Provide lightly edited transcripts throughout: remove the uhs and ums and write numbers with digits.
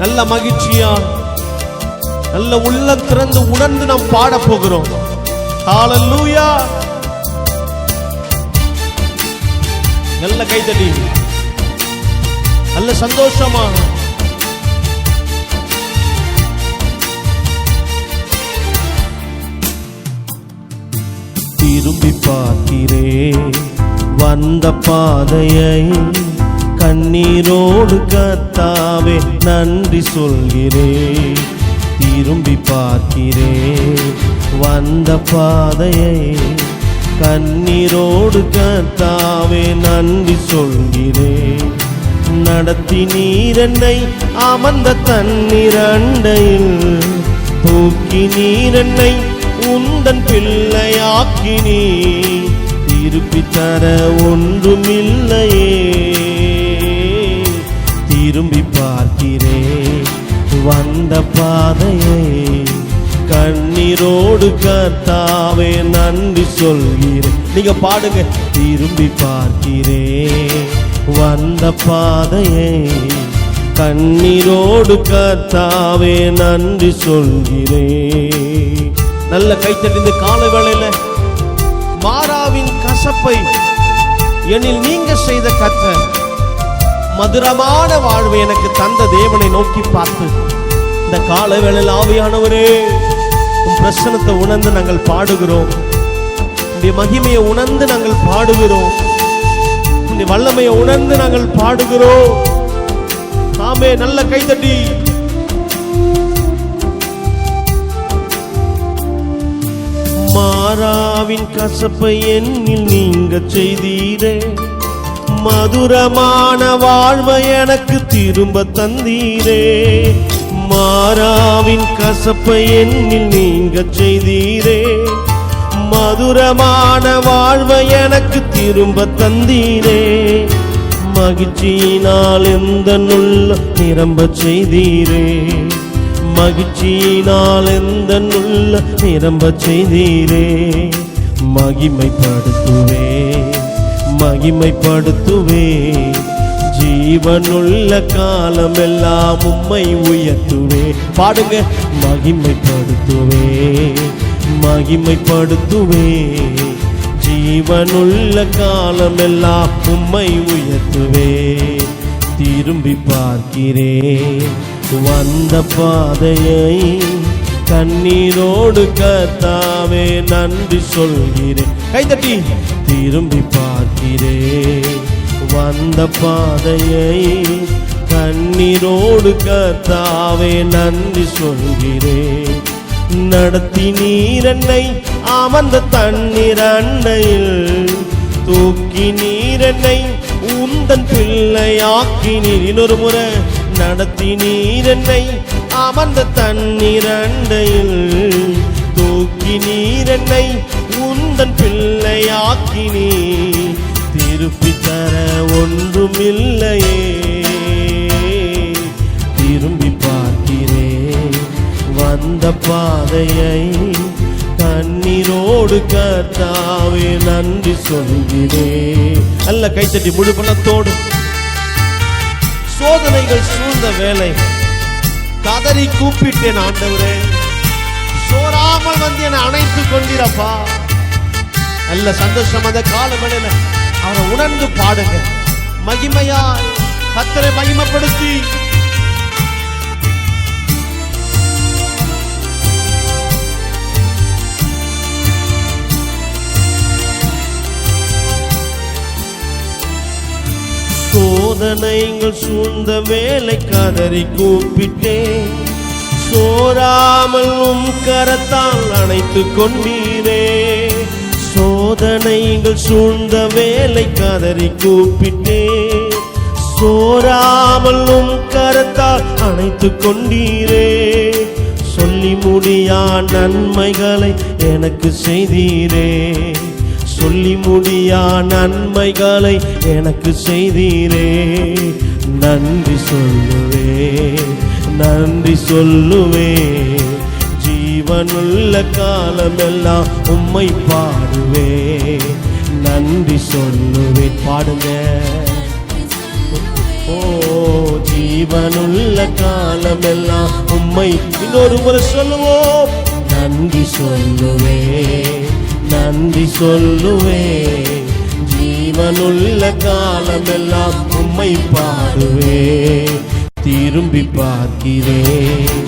நல்ல மகிழ்ச்சியா நல்ல உள்ள திறந்து உணர்ந்து நாம் பாட போகிறோம். ஹல்லேலூயா. நல்ல கைதடி, நல்ல சந்தோஷமா திரும்பி பார்க்கிறேன் வந்த பாதையை, கண்ணீரோடு கர்த்தாவே நன்றி சொல்கிறேன். திரும்பி பார்க்கிறேன் வந்த பாதையை, கண்ணீரோடு கர்த்தாவே நன்றி சொல்கிறேன். நடத்தி நீர் என்னை அமர்ந்த தண்ணீர் அண்டையில், தூக்கி நீர் என்னை உந்தன் பிள்ளையாக்கினீ. திருப்பி தர ஒன்றுமில்லையே. திரும்பி பார்க்கிறேன் வந்த பாதையை, கண்ணீரோடு கர்த்தாவே நன்றி சொல்கிறேன். நீங்க பாடுங்க. திரும்பி பார்க்கிறேன் வந்த பாதையை, கண்ணீரோடு கர்த்தாவே நன்றி சொல்கிறேன். நல்ல கைத்தட்டி இந்த கால வேளையில மாறாவின் கசப்பை எனில் நீங்க செய்த கர்த்தர், மதுரமான வாழ்வை எனக்கு தந்த தேவனை நோக்கி பார்த்து இந்த கால வேளையில் ஆவியானவரே உம் பிரசன்னத்தை உணர்ந்து நாங்கள் பாடுகிறோம். உம்முடைய மகிமையை உணர்ந்து நாங்கள் பாடுகிறோம். உம்முடைய வல்லமையை உணர்ந்து நாங்கள் பாடுகிறோம். ஆமே. நல்ல கைதட்டி. மாறாவின் கசப்பை என்னில் நீங்க செய்தீரே, மதுரமான வாழ்வை எனக்கு திரும்ப தந்தீரே. மாறாவின் கசப்பை என்னில் நீங்க செய்தீரே, மதுரமான வாழ்வை எனக்கு திரும்ப தந்தீரே. மகிழ்ச்சியினால் எந்த உள்ள நிரம்ப செய்தீரே, மகிழ்ச்சியினால் எந்த உள்ள நிரம்ப செய்தீரே. மகிமைப்படுத்துவே மகிமைப்படுத்துவே, ஜீவனுள்ள காலமெல்லாம் உம்மை உயர்த்துவே. பாடுங்க. மகிமைப்படுத்துவே மகிமைப்படுத்துவே, ஜீவனுள்ள காலமெல்லாம் உம்மை உயர்த்துவே. திரும்பி பார்க்கிறேன் வந்த பாதையை, கண்ணீரோடு கர்த்தாவே நன்றி சொல்கிறேன். கைதட்டி. திரும்பி பார்க்கிறேன் வந்த பாதையை, கண்ணீரோடு கர்த்தாவே நன்றி சொல்கிறேன். நடத்தி நீர் என்னை அமர்ந்த தண்ணீர் அண்டையில், தூக்கி நீர் என்னை உந்தன் பிள்ளையாக்கினீர். இன்னொரு முறை. நடத்தி நீர் என்னை அமர்ந்த தண்ணீர் அண்டையில், தூக்கி நீர் என்னை உந்தன் பிள்ளையாக்கினீ. திருப்பி தர ஒன்றுமில்லையே. திரும்பி பார்க்கிறேன் வந்த பாதையை, கண்ணீரோடு கர்த்தாவே நன்றி சொல்கிறேன். நல்ல கைத்தட்டி முழு பணத்தோடு. சோதனைகள் சூழ்ந்த வேலை கதறி கூப்பிட்டேன் ஆண்டவரே, சோராமல் வந்து என்னை அணைத்துக் கொண்டீரப்பா. நல்ல சந்தோஷம். அந்த கால வேளையில அவரை உணர்ந்து பாடுங்க. மகிமையாய் கர்த்தரை மகிமைப்படுத்தி. சோதனைகள் சூழ்ந்த வேலை கதறி கூப்பிட்டேன், சோராமல் உம் கரத்தால் அணைத்துக் கொண்டீரே. சோதனைகள் சூழ்ந்த வேலை கதறி கூப்பிட்டேன், சோராமல் உம் கரத்தால் அணைத்துக் கொண்டீரே. சொல்லி முடியா நன்மைகளை எனக்கு செய்தீரே, சொல்லி முடியா நன்மைகளை எனக்கு செய்தீரே. நன்றி சொல்லுவே நன்றி சொல்லுவே, ஜீவனுள்ள காலமெல்லாம் உம்மை பாடுவே. நன்றி சொல்லுவே. பாடுங்க. ஓ ஜீவனுள்ள காலமெல்லாம் உம்மை. இன்னொரு முறை சொல்லுவோம். நன்றி சொல்லுவே, நன்றி சொல்லுவே, ஜீவனுள்ள காலமெல்லாம் உம்மை பாடுவே. திரும்பி பார்க்கிறேன்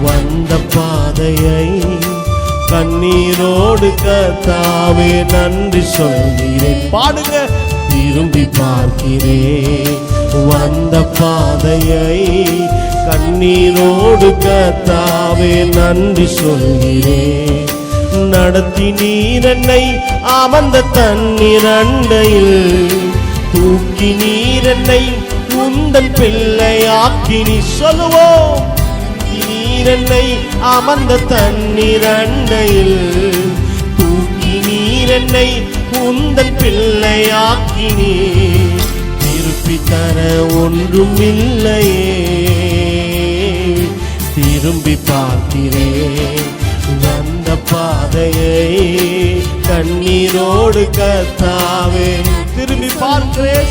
வந்த பாதையை, கண்ணீரோடு கர்த்தாவே நன்றி சொல்கிறேன். பாடுங்க. திரும்பி பார்க்கிறேன் வந்த பாதையை, கண்ணீரோடு கர்த்தாவே நன்றி சொல்கிறேன். நடத்தி நீர் என்னை அமர்ந்த தண்ணீர் அண்டையில், தூக்கி நீர் என்னை உந்தன் பிள்ளையாக்கி. நீ சொல்லுவோம். நீர் என்னை அமர்ந்த தண்ணீர் அண்டையில், தூக்கி நீர் என்னை உந்தன் பிள்ளையாக்கி. நீ திருப்பி தர ஒன்றும் இல்லையே. திரும்பி பார்க்கிறேன் வந்த பாதையை, கண்ணீரோடு கர்த்தாவே. திரும்பி பார்க்கிறேன்,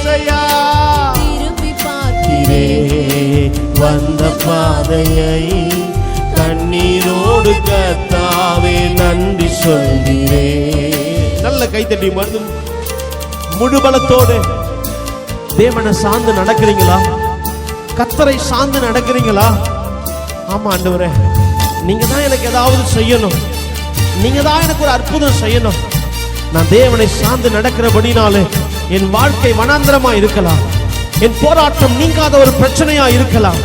திரும்பி பார்க்கிறேன் வந்த பாதையை, கண்ணீரோடு கர்த்தாவே நன்றி சொல்கிறேன். நல்ல கைத்தட்டி மருந்து முழு பலத்தோடு தேவனை சார்ந்து நடக்கிறீங்களா? கர்த்தரை சார்ந்து நடக்கிறீங்களா? ஆமா ஆண்டவரே, நீங்க தான் எனக்கு ஏதாவது செய்யணும், நீங்க தான் எனக்கு ஒரு அற்புதம் செய்யணும். நான் தேவனை சார்ந்து நடக்கிறபடினாலே என் வாழ்க்கை வனாந்தரமா இருக்கலாம், என் போராட்டம் நீங்காத ஒரு பிரச்சனையா இருக்கலாம்,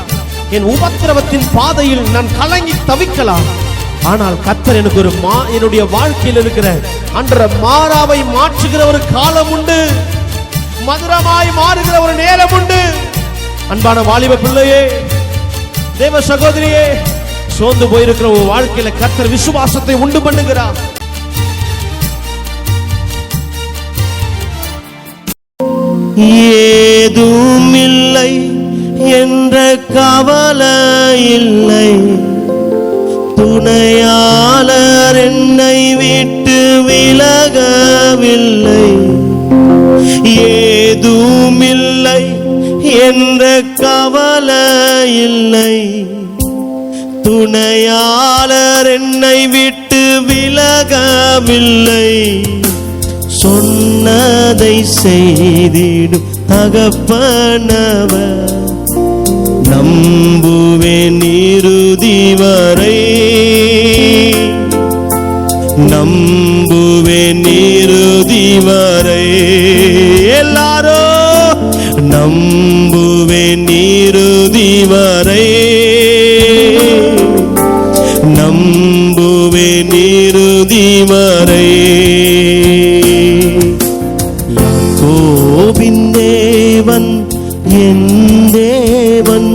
என் உபத்திரவத்தின் பாதையில் நான் கலங்கி தவிக்கலாம். ஆனால் கர்த்தர் எனக்கு ஒரு என்னுடைய வாழ்க்கையில் இருக்கிற அன்ற மாறாவை மாற்றுகிற ஒரு காலம் உண்டு, மதுரமாய் மாறுகிற ஒரு நேரம் உண்டு. அன்பான வாலிப பிள்ளையே, தேவ சகோதரியே, சோர்ந்து போயிருக்கிற ஒரு வாழ்க்கையில கர்த்தர் விசுவாசத்தை உண்டு பண்ணுகிறார். ஏதும் இல்லை என்ற கவலை இல்லை, துணையாளர் என்னை விட்டு விலகவில்லை. ஏதும் இல்லை என்ற கவலை இல்லை, துணையாளர் என்னை விட்டு விலகவில்லை. சொன்னதை செய்திடும் தகப்பனவர், நம்புவேன் இறுதி வரை, நம்புவேன் இறுதி வரை. எல்லாரோ நம்புவேன் இறுதி வரை, நம்புவேன் இறுதி வரை. யாக்கோபின் தேவன் என் தேவன்,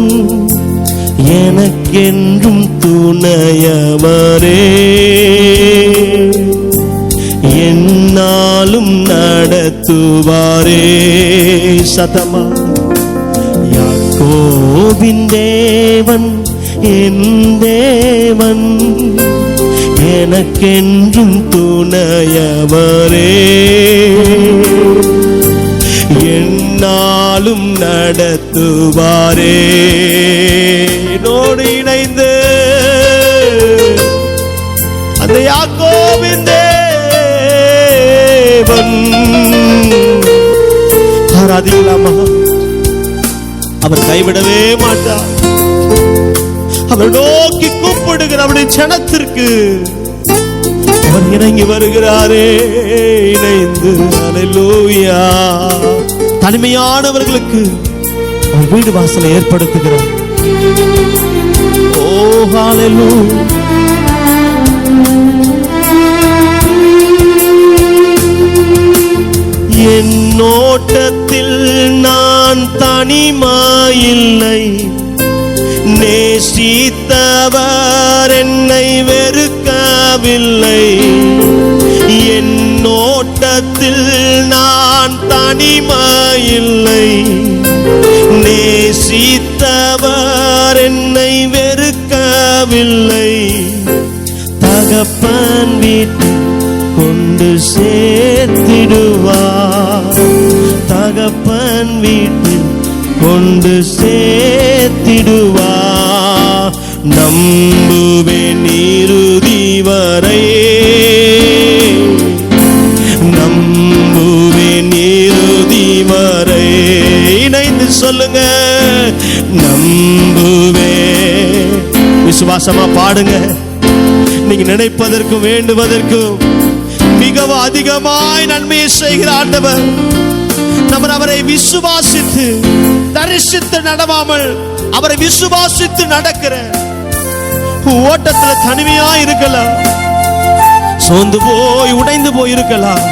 எனக்கென்றும் துணையவரே, என்னாலும் நடத்துவாரே. சதமா. யாக்கோபின் தேவன் என் தேவன், எனக்கென்றும் துணையவரே, என்னாலும் நடத்துவாரே. என்னோடு இணைந்து அந்த யாக்கோபின் தேவன் ஆராதிக்கலாமா? அவர் கைவிடவே மாட்டார். அவர் நோக்கி கூப்பிடுகிற அவருடைய ஜனத்திற்கு அவர் இறங்கி வருகிறாரே. இணைந்து அல்லேலூயா. தனிமையானவர்களுக்கு அவர் வீடு வாசலை ஏற்படுத்துகிறார். ஓ ஹல்லேலூயா. என் நோட்டத்தில் நான் தனிமாயில்லை, நேசித்தவர் என்னை வெறுக்கவில்லை. என் நோட்டத்தில் நான் தனிமாயில்லை, நேசித்தவர் என்னை வெறுக்கவில்லை. தகப்பன் வீட்டில் கொண்டு சேர்த்திடுவார், தகப்பன் வீட்டில் கொண்டு சேர்த்திடுவா. நம்புவேன் இறுதி வரை, நம்புவேன் இறுதி வரை. இணைந்து சொல்லுங்க, நம்புவேன். விசுவாசமா பாடுங்க. நீங்க நினைப்பதற்கும் வேண்டுவதற்கும் மிகவும் அதிகமாய் நன்மையை செய்கிற ஆண்டவர். நம்ம அவரை விசுவாசித்து தரிசித்து நடவாமல் அவரை விசுவாசித்து நடக்கிற ஓட்டத்துல தனிமையா இருக்கலாம், சோர்ந்து போய் உடைந்து போய் இருக்கலாம்.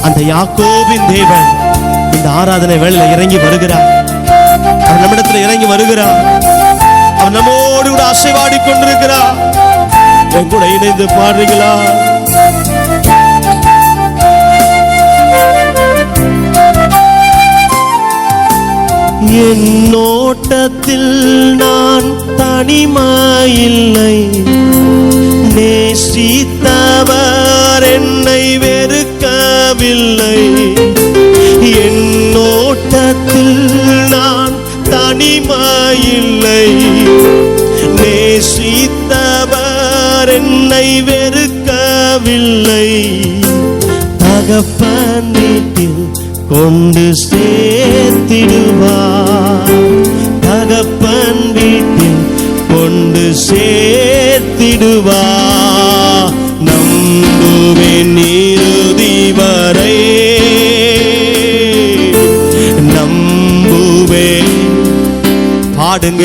அந்த யாக்கோபின் தேவன் இந்த ஆராதனை வேளையில இறங்கி வருகிறார். அவர் நம்மிடத்தில் இறங்கி வருகிறார். அவர் நம்மோடு கூட அசைவாடி கொண்டிருக்கிறார். என் கூட இணைந்து பாடுறீங்களா? என் ஓட்டத்தில் நான் தனிமையில்லை, நேசித்தவர் என்னை வெறுக்கவில்லை. என் ஓட்டத்தில் நான் தனிமையில்லை, நேசித்தவர் என்னை வெறுக்கவில்லை. தகப்பன் வீட்டில் கொண்டு சேர்த்திடுவார், தகப்பன் வீட்டில் கொண்டு சேர்த்திடுவார். நம்புவேன் இறுதி வரை, நம்புவேன். பாடுங்க,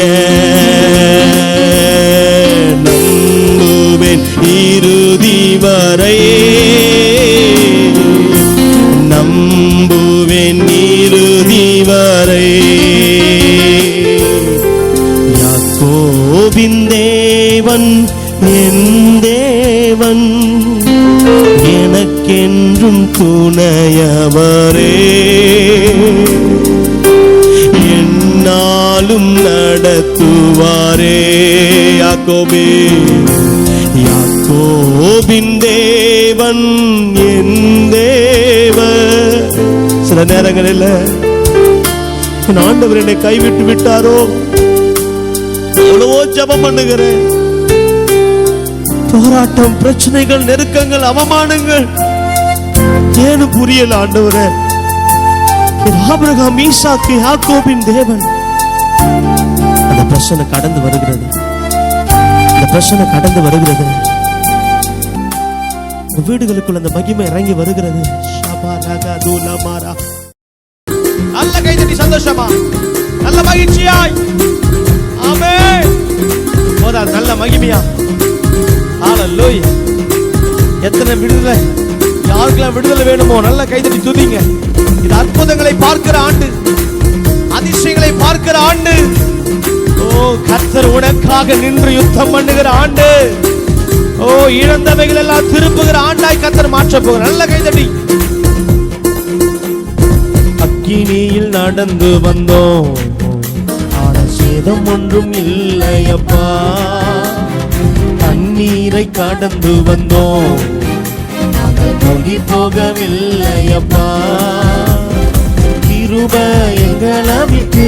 நம்புவேன் இறுதி வரை, நம்புவேன் இறுதி வரை. யாக்கோபின் தேவன் என் தேவன், எனக்கென்றும் துணையவரே. என்னாலும் நடத்துவாரே. யாக்கோபே, யாக்கோபின் தேவன் என் தேவன். சில நேரங்களில் என் ஆண்டவர் என்னை கைவிட்டு விட்டாரோ, எவ்வளவோ ஜெபம் பண்ணுகிறேன். போராட்டம், பிரச்சனைகள், நெருக்கங்கள், அவமானங்கள் ஏன்னு புரியல ஆண்டவரே. ஆபிரகாம், ஈசாக்கு, யாக்கோபின் தேவன். அந்த பிரச்சனை கடந்து வருகிறது, அந்த பிரச்சனை கடந்து வருகிறது. வீடுகளுக்குள்ள அந்த மகிமை இறங்கி வருகிறது. நல்ல கைதட்டி சந்தோஷமா, நல்ல மகிழ்ச்சியாய். ஆமென். போதா, நல்ல மகிமையா. ஹல்லேலூயா. எத்தனை விடுதலை, யாருக்கெல்லாம் விடுதலை வேணுமோ நல்ல கைதட்டி துதிங்க. இது அற்புதங்களை பார்க்கிற ஆண்டு, அதிசயங்களை பார்க்கிற ஆண்டு. ஓ, கர்த்தர் உனக்காக நின்று யுத்தம் பண்ணுகிற ஆண்டு. ஓ, இழந்தவைகள் எல்லாம் திருப்புகிற ஆண்டாய் கர்த்தர் மாற்ற போகிற. நல்ல கைதட்டி. அக்கினியில் நடந்து வந்தோம், ஆனால் சேதம் ஒன்றும் இல்லையப்பா. தண்ணீரை கடந்து வந்தோம், ஆனால் மூழ்கி போகவில்லையப்பா. கிருபை எங்களை விட்டு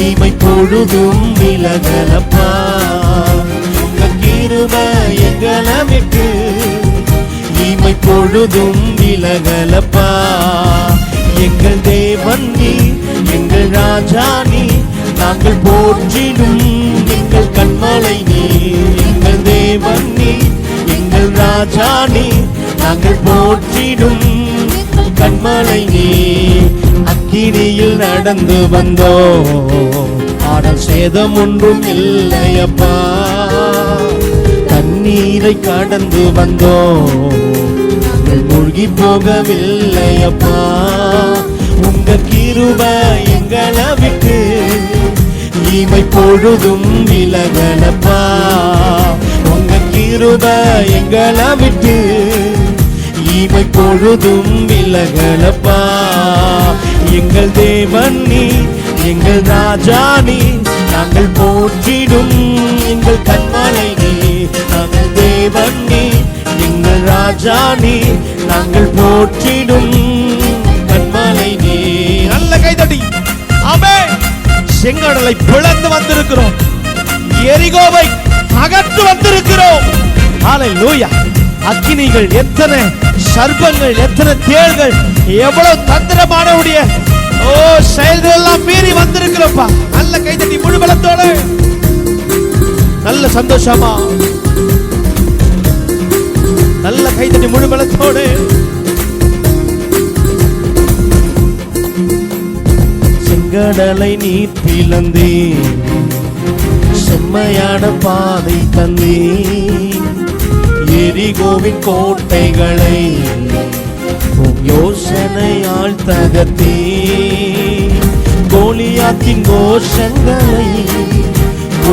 இமை பொழுதும் விலகலப்பா. உங்க கிருபை எங்களை விட்டு இமை பொழுதும் விலகலப்பா. எங்கள் தேவன் நீ, எங்கள் ராஜா நீ, நாங்கள் போற்றிடும் எங்கள் கண்மலை நீ. எங்கள் தேவன் நீ, எங்கள் ராஜா நீ, நாங்கள் போற்றிடும் கண்மலை நீ. அக்கினியில் நடந்து வந்தோம், ஆனால் சேதம் ஒன்றும் இல்லையப்பா. தண்ணீரை கடந்து வந்தோம், நாங்கள் மூழ்கி போகவில்லையப்பா. உங்க கிருபை எங்களை விட்டு இமை பொழுதும் விலகலப்பா. உங்க கிருபை எங்களை விட்டு இமை பொழுதும் விலகலப்பா. எங்கள் தேவன் நீ, எங்கள் ராஜா நீ, நாங்கள் போற்றிடும் எங்கள் கண்மலை நீ. நாங்கள் தேவன் நீ, எங்கள் ராஜா நீ, நாங்கள் போற்றிடும் கண்மலை நீ. நல்ல கைதட்டி. செங்கடலை பிளந்து வந்திருக்கிறோம். எரிகோவை அகற்று வந்திருக்கிறோம். ஹல்லேலூயா. அக்கினிகள் எத்தனை, சர்ப்பங்கள் எத்தனை, தேள்கள் எவ்வளவு தந்திரமானவுடைய செயல்கள் எல்லாம் மீறி வந்திருக்கிறோம்ப்பா. நல்ல கைதட்டி முழு பலத்தோட, நல்ல சந்தோஷமா, நல்ல கைதட்டி முழு பலத்தோடு. செங்கடலை நீர் பிளந்தே, செம்மையான பாதை தந்தே, எரிகோவின் கோட்டைகளை யோசனையால் தகர்த்தே, கோலியாத்தின் கோஷங்களை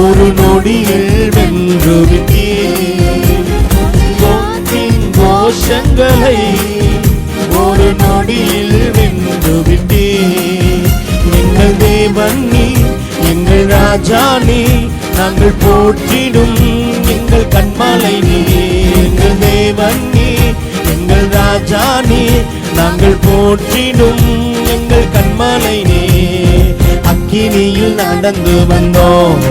ஒரு நொடியில் வென்று விட்டே, கோஷங்களை ஒரு நொடியில் வென்று விட்டே. எங்கள் தேவன் நீ, எங்கள் ராஜா நீ, நாங்கள் போற்றிடும் எங்கள் கண்மலை நீ. எங்கள் தேவன் நீ, எங்கள் ராஜா நீ, நாங்கள் போற்றிடும் எங்கள் கண்மலை நீ. அக்கினியில் நடந்து வந்தோம்,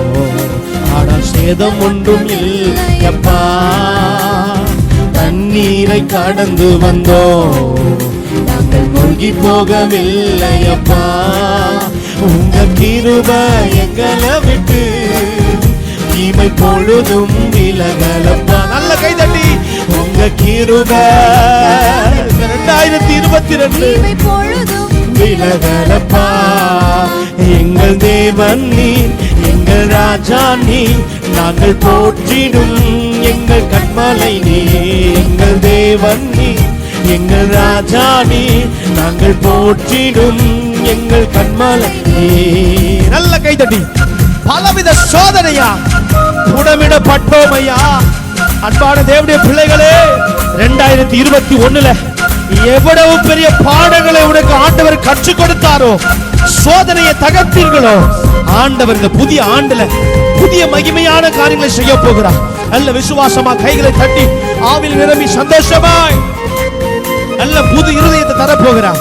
ஆனால் சேதம் ஒன்றும் இல்லையப்பா. தண்ணீரை கடந்து வந்தோம், நாங்கள் மூழ்கி போகவில்லையப்பா. உங்க கிருபை எங்களை விட்டு தீமை பொழுதும் விலகலப்பா. நல்ல கைதட்டி. உங்க கிருபை 2022 விலகலப்பா. எங்கள் தேவன் நீ, எங்கள் ராஜா நீ, நாங்கள் போற்றிடும் எங்கள் கண்மலை நீ. எங்கள் தேவன் நீ, எங்கள் ராஜா நீ, நாங்கள் போற்றிடும் எங்கள் கண்மலை நீ. நல்ல கைதட்டி. பலவித சோதனையா உடமிடப்பட்டோமையா. அன்பான தேவனுடைய பிள்ளைகளே, 2021 எவ்வளவு பெரிய பாடங்களை உனக்கு ஆண்டவர் கற்றுக் கொடுத்தாரோ, சோதனையை தகர்த்தீர்களோ, ஆண்டவர் இந்த புதிய ஆண்டுல புதிய மகிமையான காரியங்களை செய்ய போகிறார். நல்ல விசுவாசமா கைகளை தட்டி ஆவியில் நிரம்பி சந்தோஷமாய் நல்ல புது இருதயத்தை தரப்போகிறார்.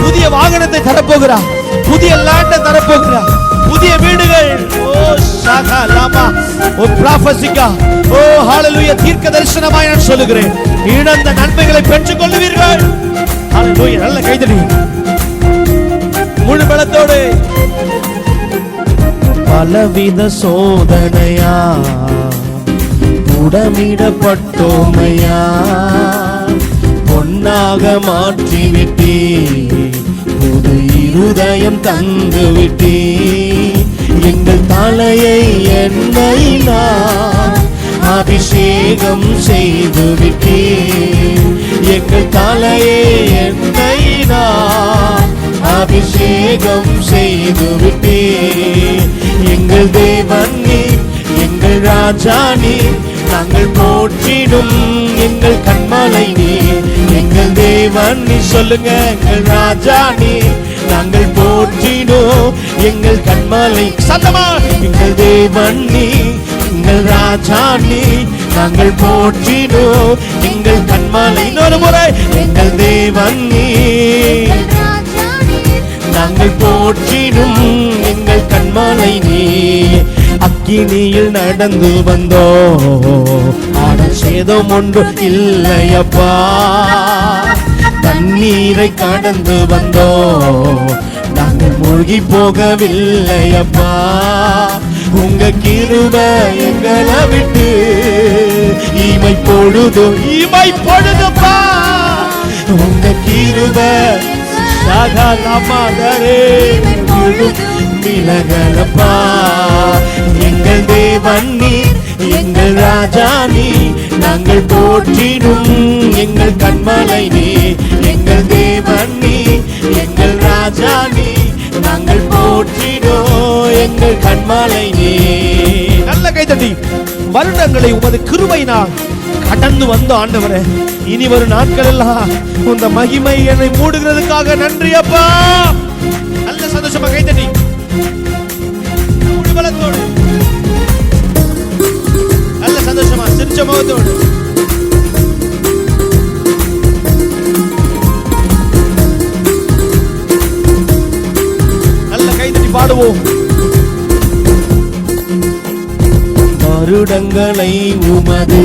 புதிய வாகனத்தை தரப்போகிறார். புதிய லேண்டை தரப்போகிறார். புதிய வீடுகள். தீர்க்க தரிசனமாய் நான் சொல்லுகிறேன், இழந்த நன்மைகளை பெற்றுக் கொள்ளுவீர்கள். நல்ல கைதடி முழு பலத்தோடு. பலவித சோதனையா உடமிடப்பட்டோமையா, பொன்னாக மாற்றிவிட்டே, புது இருதயம் தந்து விட்டே. எங்கள் தலையை எண்ணெயினால் அபிஷேகம் செய்து விட்டே. எங்கள் தலையை எண்ணெயினால் அபிஷேகம் செய்து விட்டே. எங்கள் தேவன் நீ, எங்கள் ராஜா நீ, நாங்கள் போற்றிடும் எங்கள் கண்மலை நீ. எங்கள் தேவன் நீ, சொல்லுங்க. எங்கள் ராஜா நீ, நாங்கள் போற்றிடும் எங்கள் கண்மலை. சத்தமா. எங்கள் தேவன் நீ, எங்கள் ராஜா நீ, நாங்கள் போற்றிடும் எங்கள் கண்மலை. இன்னொரு முறை. எங்கள் தேவன் நீ, நாங்கள் போற்றிடும் எங்கள் கண்மலை நீ. அக்கினியில் நடந்து வந்தோ, ஆனால் சேதம் ஒன்று இல்லையப்பா. தண்ணீரை கடந்து வந்தோ, நாங்கள் மூழ்கி போகவில்லையப்பா. உங்க கிருபை எங்களை விட்டு இமை பொழுதுப்பா. உங்க கிருபை விலகலப்பா. எங்கள் தேவன் நீ, எங்கள் ராஜா நீ, நாங்கள் போற்றிடும் எங்கள் கண்மலை நீ. எங்கள் தேவன் நீ, எங்கள் ராஜா நீ, நாங்கள் போற்றிடும் எங்கள் கண்மலை நீ. நல்ல கைதட்டி. வருடங்களை உமது கிருபையினால் கடந்து வந்த ஆண்டவரே, இனி வரும் நாட்கள் எல்லாம் உந்த மகிமை என்னை மூடுகிறதுக்காக நன்றி அப்பா. நல்ல சந்தோஷமா கைதட்டி பலத்தோடு, நல்ல சந்தோஷமா சிரிச்ச முகத்தோடு. நல்ல கைதட்டி பாடுவோம். வருடங்களை உமது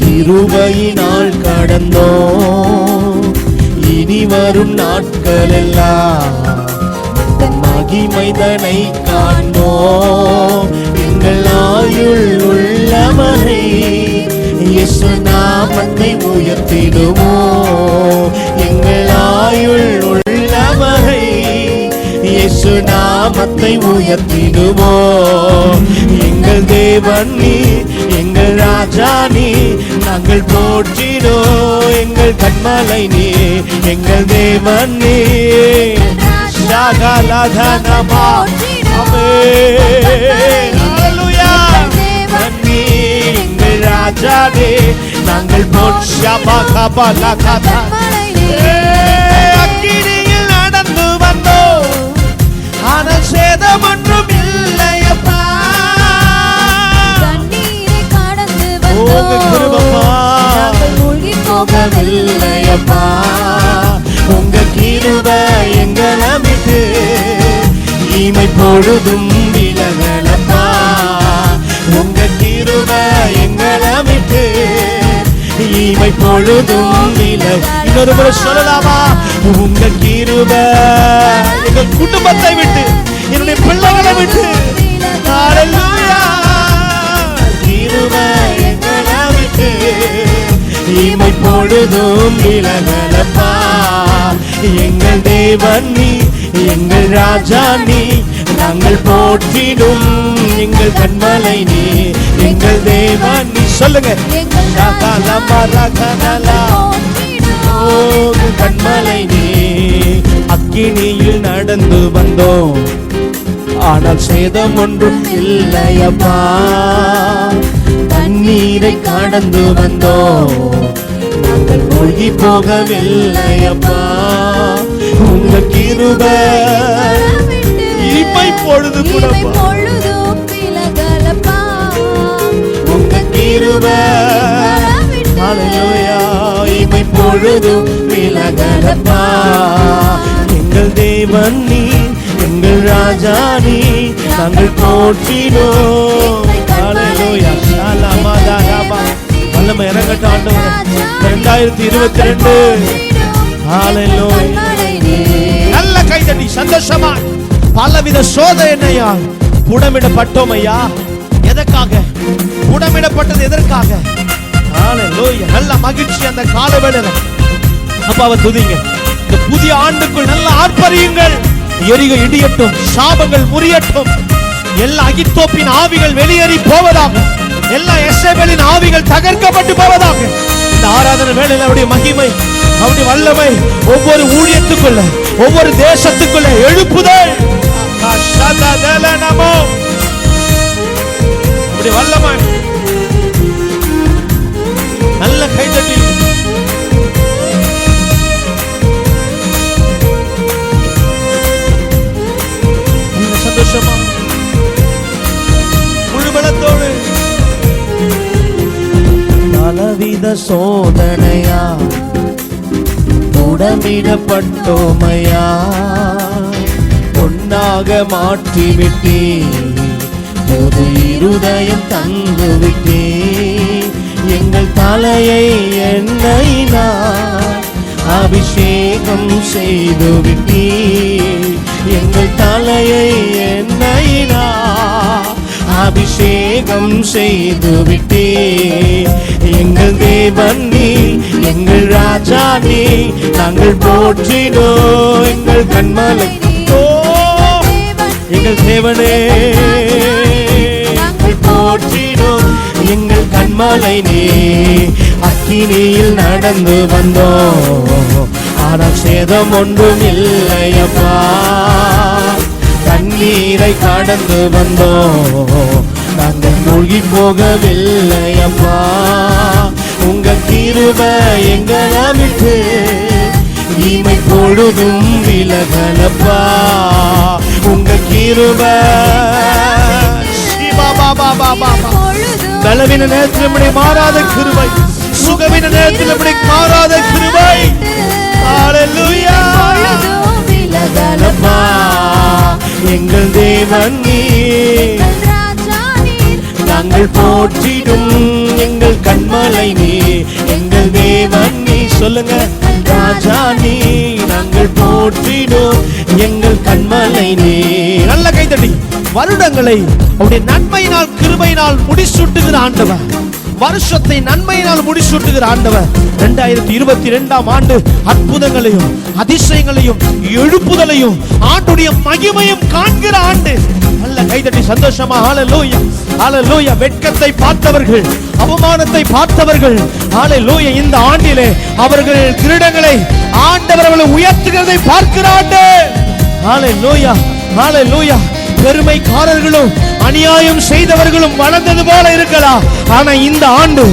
கிருபையினால் கடந்தோம். இனி வரும் நாட்கள் எல்லாம் மகிமைதனை காண்போம். எங்கள் ஆயுள் உள்ளவரை இயேசு நாமத்தை உயர்த்திடுவோம். எங்கள் ஆயுள் உள்ளவரை இயேசு நாமத்தை உயர்த்திடுவோம். எங்கள் தேவன் நீ, எங்கள் ராஜா நீ, நாங்கள் போற்றினோம். எங்கள் கண்மலை நீ, எங்கள் தேவன் நீ. ஷகலதனமா ஆமென் ஹல்லேலூயா. நீ எங்கள் ராஜா நீ, நாங்கள் போற்றபகபலகத அக்கினியில் நடந்து வந்தோம், ஆனால் சேதம் ஒன்றும் இல்லையப்பா. தண்ணீரை கடந்து வந்தோம், நாங்கள் மூழ்கி போகவில்லையப்பா. உங்க கிருபை எங்களை விட்டு இமை பொழுதும் விலகலப்பா. உங்க கிருபை எங்களை விட்டு இமை பொழுதும் விலக. இன்னொரு முறை சொல்லலாமா? உங்க கிருபை எங்கள் குடும்பத்தை விட்டு, என்னுடைய பிள்ளைகளை விட்டு, ஹல்லேலூயா, கிருபை எங்களை விட்டு இமை பொழுதும் விலகலப்பா. எங்கள் தேவன் நீ, எங்கள் ராஜா நீ, நாங்கள் போற்றிடும் எங்கள் கண்மலை நீ, எங்கள் தேவன் நீ. சொல்லுங்க கண்மலை நீ. அக்கினியில் நடந்து வந்தோம், ஆனால் சேதம் ஒன்றும் இல்லையப்பா. தண்ணீரை கடந்து வந்தோம், நாங்கள் மூழ்கி போகவில்லையப்பா. உங்க கிருபை இமை பொழுது கூட விலகலப்பா. உங்க கிருபை ஹல்லேலூயா இமை பொழுதும் விலகலப்பா. எங்கள் தேவன் நீ, எங்கள் ராஜா நீ, நாங்கள் போற்றினோம். ஹல்லேலூயா ஷலமதரபா. வல்லமை இறங்கட்டும் ஆண்டவரே. 2022 ஹல்லேலூயா. நல்ல கைதட்டி சந்தோஷமா. பலவித சோதனையால் புடமிடப்பட்டோம் ஐயா. எதற்காக புடமிடப்பட்டது? எதற்காக? ஹல்லேலூயா. நல்ல மகிழ்ச்சி அந்த காலவேளையில அப்பாவை துதிங்க. இந்த புதிய ஆண்டுக்குள் நல்ல ஆர்ப்பரியுங்கள். எரிகை இடியட்டும், சாபங்கள் முறியட்டும், எல்லா அகித்தோப்பின் ஆவிகள் வெளியேறி போவதாக, எல்லா எசேபேலின் ஆவிகள் தகர்க்கப்பட்டு போவதாக. இந்த ஆராதனை வேளையில அவருடைய மகிமை, அவருடைய வல்லமை ஒவ்வொரு ஊழியத்துக்குள்ள, ஒவ்வொரு தேசத்துக்குள்ள எழுப்புதல். அப்படி வல்லமை நல்ல கைதட்டி சந்தோஷமா முழுபலத்தோடு. பலவித சோதனையா புடமிடப்பட்டோமையா, பொன்னாக மாற்றிவிட்டே, புது இருதயம் தந்து விட்டே. எங்கள் தலையை எண்ணெயினால் அபிஷேகம் செய்து விட்டே. எங்கள் தலையை எண்ணெயினால் அபிஷேகம் செய்து விட்டே. எங்கள் தேவன் நீ, எங்கள் ராஜா நீ, நாங்கள் போற்றினோம். எங்கள் கண்மலை எங்கள் தேவனே, நாங்கள் போற்றினோம். எங்கள் கண்மலை நீ. அக்கினியில் நடந்து வந்தோம், ஆனால் சேதம் ஒன்றும் இல்லையப்பா. தண்ணீரை கடந்து வந்தோம், நாங்கள் மூழ்கி போகவில்லையப்பா. உங்க கிருபை எங்களை விட்டு இமை பொழுதும் விலகலப்பா. உங்க கிருபை பலவீன நேரத்தில் இப்படி மாறாத கிருபை, சுகவீன நேரத்தில் இப்படி மாறாத கிருபை. ஹல்லேலூயா விலகலப்பா. எங்கள் தேவன் நீ, நாங்கள் போற்றிடும் எங்கள் கண்மலை நீ, எங்கள் தேவன் நீ. சொல்லுங்க, ராஜா நீ, நாங்கள் போற்றிடும் எங்கள் கண்மலை நீ. நல்ல கைதட்டி. வருடங்களை அவருடைய நன்மையினால் கிருபையினால் முடிசூட்டுகிற ஆண்டவர், வருஷத்தை நன்மையினால் முடிசூட்டுகிற ஆண்டவர். 2022ஆம் ஆண்டு அற்புதங்களையும் அதிசயங்களையும் எழுப்புதலையும் ஆண்டுடைய மகிமையும் காண்கிற ஆண்டு. நல்ல கைதட்டி சந்தோஷமா ஹல்லேலூயா ஹல்லேலூயா. வெட்கத்தை பார்த்தவர்கள், அவமானத்தை பார்த்தவர்கள், ஹல்லேலூயா, இந்த ஆண்டிலே அவர்கள் கிரீடங்களை ஆண்டவர் அவர்களை உயர்த்துகிறதை பார்க்கிற ஆண்டு. ஹல்லேலூயா ஹல்லேலூயா. பெருமைக்காரர்களும் அநியாயம் செய்தவர்களும் வளர்ந்தது போல இருக்கலாம், ஆனா இந்த ஆண்டு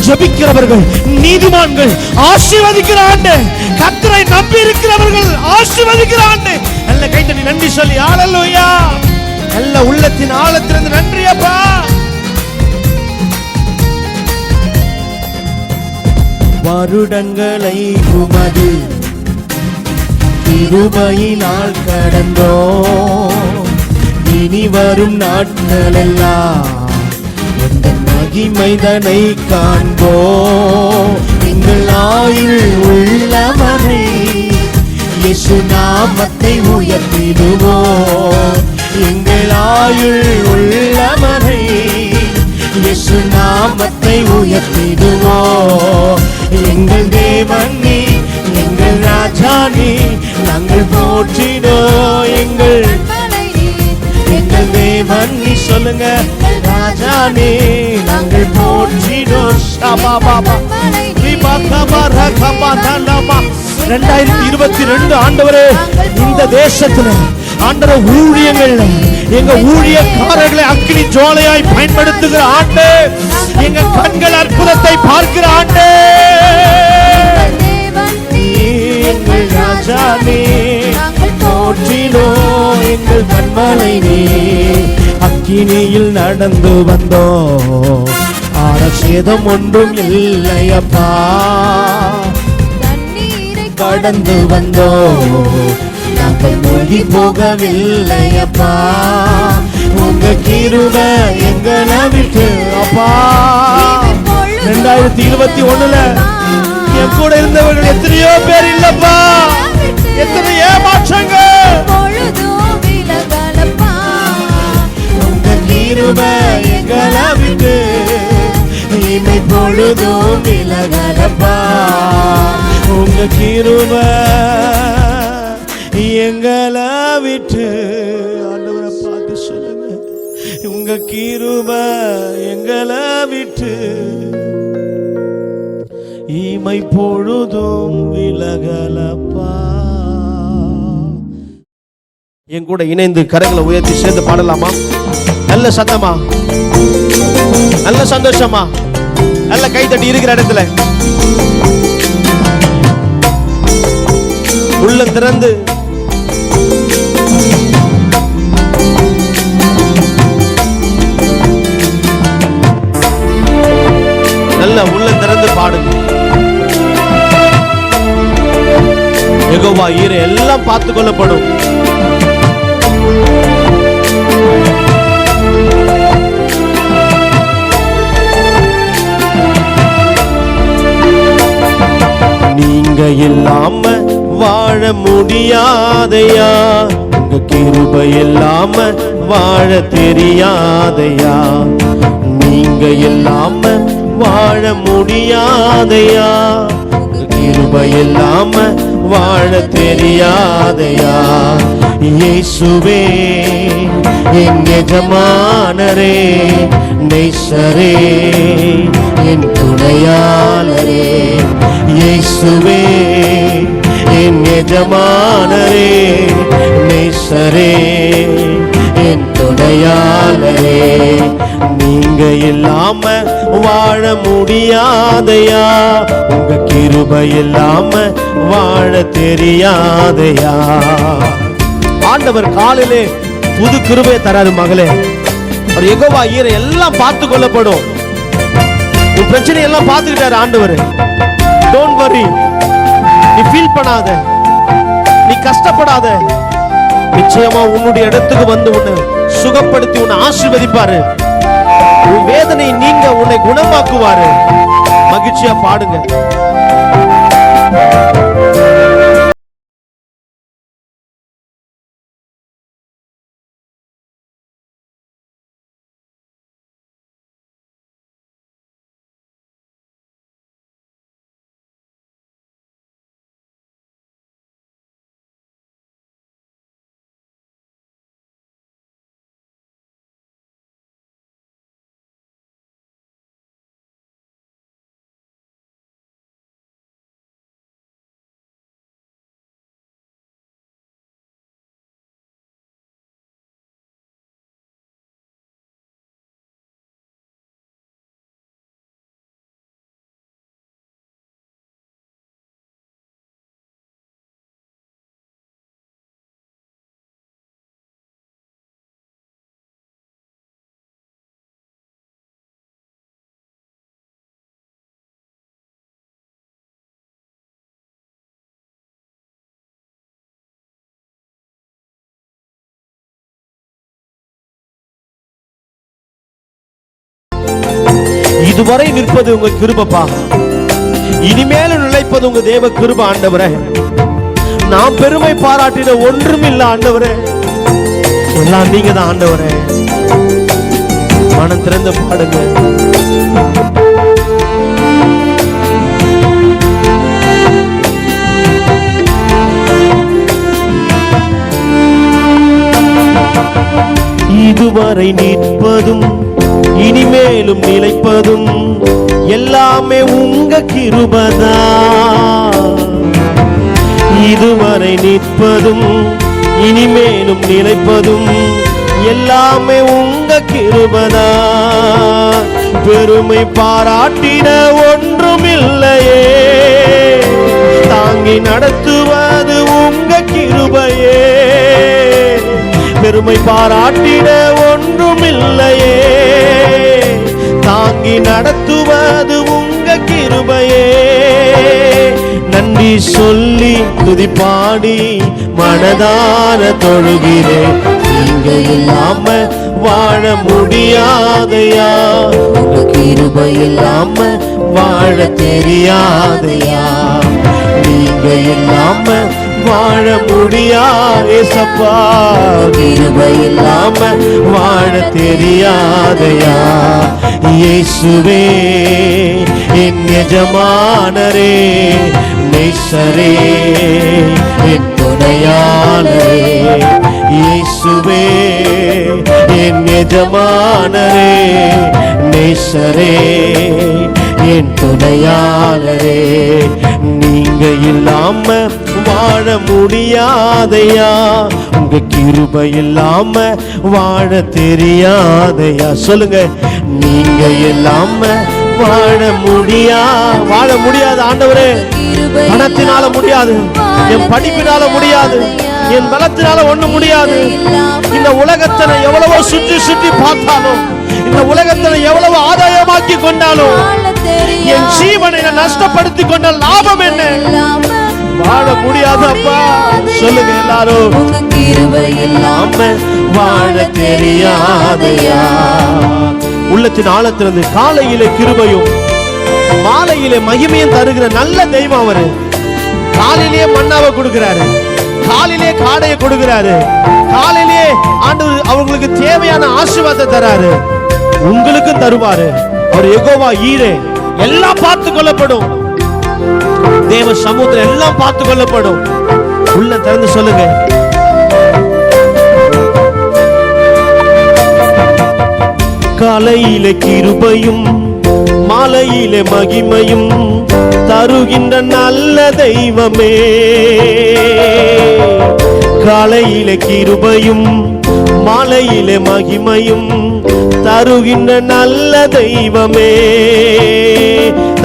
ஜெபிக்கிறவர்கள், நீதிமான்கள் ஆசீர்வதிக்கிற ஆண்டு. கர்த்தரை நம்பி இருக்கிறவர்கள் ஆசீர்வதிக்கிற ஆண்டு. நல்ல கைத்தட்டி நன்றி சொல்லி ஹல்லேலூயா. நல்ல உள்ளத்தின் ஆழத்திலிருந்து நன்றி அப்பா. வருடங்களை உமது கிருபையினால் கடந்தோ, இனி வரும் நாட்கள் எல்லாம் இந்த மகிமைதனை காண்போ. எங்கள் ஆயுள் உள்ளவரை இயேசு நாமத்தை உயர்த்திடுவோம். எங்கள் ஆயுள் உள்ளவரை இயேசு நாமத்தை உயர்த்திடுவோம். எங்கள் தேவன் நீ, எங்கள் ராஜா நீ, நாங்கள் போற்றினோம் எங்கள் தேவன் நீ. சொல்லுங்க, ராஜா நீ, நாங்கள் போற்றினோம். 2022 ஆண்டவரே, இந்த தேசத்துல ஆண்டவர் ஊழியங்கள்ல எங்க ஊழியக்காரர்களை அக்கினி ஜுவாலையாய் பயன்படுத்துகிற ஆண்டு. எங்க கண்கள் அற்புதத்தை பார்க்கிற ஆண்டு. எங்கள் ராஜா நீ, போற்றினோம் எங்கள் கண்மலை நீ. அக்கினியில் நடந்து வந்தோம், ஆரசேதம் ஒன்றும் இல்லையப்பா. கடந்து வந்தோம், நாங்கள் மூழ்கி போகவில்லையப்பா. உங்க கிருபை எங்களை விட்டு அப்பா. 2021ல என் கூட இருந்தவர்கள் எத்தனையோ பேர் இல்லப்பா. எத்தனை ஏமாற்றங்கள். உங்க கிருபை எங்களை விட்டு இமை பொழுதும் விலகலப்பா. உங்க கிருபை எங்களை விட்டு, ஆண்டவரை பார்த்து சொல்லுங்க, உங்க கிருபை எங்களை விட்டு இமை பொழுதும் விலகலப்பா. என் கூட இணைந்து கரங்களை உயர்த்தி சேர்ந்து பாடலாமா? நல்ல சத்தமா, நல்ல சந்தோஷமா, நல்ல கைத்தட்டி இருக்கிற இடத்துல உள்ள திறந்து நல்ல உள்ள திறந்து பாடுங்க. யெகோவா ஈரே, எல்லாம் பார்த்து கொள்ளப்படும். நீங்க இல்லாம வாழ முடியாதையா, உங்க கிருபை இல்லாம வாழ தெரியாதையா. நீங்க இல்லாம வாழ முடியாதையா, உங்க கிருபை இல்லாம வாழ தெரியாதையா. இயேசுவே என் எஜமானரே, நேசரே என் துணையாளரே. இயேசுவே என் எஜமானரே, நேசரே என் துணையாளரே. நீங்க இல்லாம வாழ முடியாதையா, உங்க கிருபை இல்லாம வாழ தெரியாதையா. ஆண்டவர் காலிலே புது கிருபை தராரு மகளே. அவர் யெகோவா ஈரே, எல்லாம் பார்த்து கொள்ளப்படும். உன் பிரச்சனை எல்லாம் பார்த்துக்கிட்டாரு ஆண்டவர். டோன்ட் வரி, நீ ஃபீல் பண்ணாத, நீ கஷ்டப்படாத. நிச்சயமா உன்னுடைய இடத்துக்கு வந்து உன்னை சுகப்படுத்தி உன்னை ஆசீர்வதிப்பாரு. உன் வேதனை நீங்க உன்னை குணமாக்குவாரு. மகிழ்ச்சியா பாடுங்க. இதுவரை நிற்பது உங்க கிருபைப்பா, இனிமேலும் நிலைப்பது உங்க தேவ கிருபை ஆண்டவரே. நாம் பெருமை பாராட்டின ஒன்றும் இல்ல ஆண்டவரே, எல்லாம் நீங்க தான் ஆண்டவரே. மனம் திறந்து பாடுங்க. இதுவரை நிற்பதும் இனிமேலும் நிலைப்பதும் எல்லாமே உங்க கிருபைதான். இதுவரை நிற்பதும் இனிமேலும் நிலைப்பதும் எல்லாமே உங்க கிருபைதான். பெருமை பாராட்டின ஒன்றும் இல்லையே, தாங்கி நடத்துவது உங்க கிருபையே. பெருமை பாராட்டிட ஒன்றும் இல்லையே, தாங்கி நடத்துவது உங்க கிருபையே. நன்றி சொல்லி துதி பாடி மனதார தொழுகிறேன். நீங்க இல்லாம வாழ முடியாதையா, உங்க கிருபை இல்லாம வாழ தெரியாதையா. நீங்க இல்லாம வாழ முடியாதேசப்பா, கிருபை இல்லாம வாழ தெரியாதையா. இயேசுவே என் எஜமானரே, நேசரே என் துணையாளரே. இயேசுவே என் எஜமானரே, நேசரே என் துணையாளரே. நீங்க இல்லாம வாழ முடியாதையா, உங்க கிருபை இல்லாம வாழ தெரியாதையா. சொல்லுங்க, நீங்க இல்லாம வாழ முடியாது ஆண்டவரே. பணத்தினால முடியாது, என் படிப்பினால முடியாது, என் பலத்தினால ஒண்ணும் முடியாது. இந்த உலகத்தை எவ்வளவோ சுற்றி சுற்றி பார்த்தாலும், இந்த உலகத்தை எவ்வளவு ஆதாயமாக்கி கொண்டாலும், என் ஜீவனை நஷ்டப்படுத்தி கொண்ட லாபம் என்ன? வாழ முடியாது அப்பா. சொல்லுங்க எல்லாரும், கிருபை இல்லாம வாழ தெரியாதையா. உள்ளத்தின் ஆழத்திலிருந்து காலையிலே கிருபையும் மாலையிலே மகிமையும் தருகிற நல்ல தெய்வம் அவரு. காலையிலே மன்னாவை கொடுக்கிறாரு, காலையிலே காடையை கொடுக்கிறாரு, காலையிலே ஆண்டவர் அவங்களுக்கு தேவையான ஆசீர்வாதத்தை தராரு, உங்களுக்கும் தருவாரு. அவர் யெகோவா ஈரே. எல்லாம் பார்த்து கொள்ளப்படும், தேவ சமூகத்தில் எல்லாம் பார்த்து கொள்ளப்படும். உள்ள திறந்து சொல்லுங்க, காலையிலே கிருபையும் மாலையிலே மகிமையும் தருகின்ற நல்ல தெய்வமே. காலையிலே கிருபையும் மாலையிலே மகிமையும் தருகின்ற நல்ல தெய்வமே.